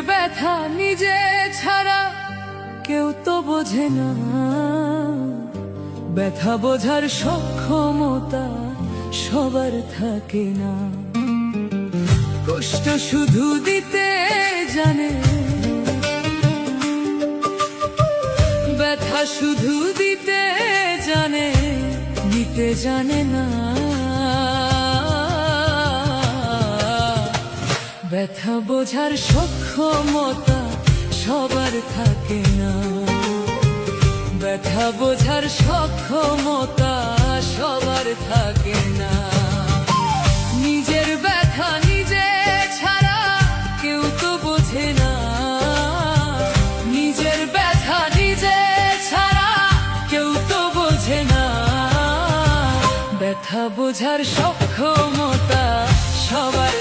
ব্যথা নিজে ছাড়া কেউ তো বোঝে না, ব্যথা বোঝার সক্ষমতা সবার থাকে না। কষ্ট শুধু দিতে জানে, ব্যথা শুধু দিতে জানে, নিতে জানে না। ব্যথা বোঝার সক্ষমতা সবার থাকে না, ব্যথা বোঝার সক্ষমতা সবার থাকে না। নিজের ব্যথা নিজে ছাড়া কেউ তো বোঝে না, নিজের ব্যথা নিজে ছাড়া কেউ তো বোঝে না। ব্যথা বোঝার সক্ষমতা সবার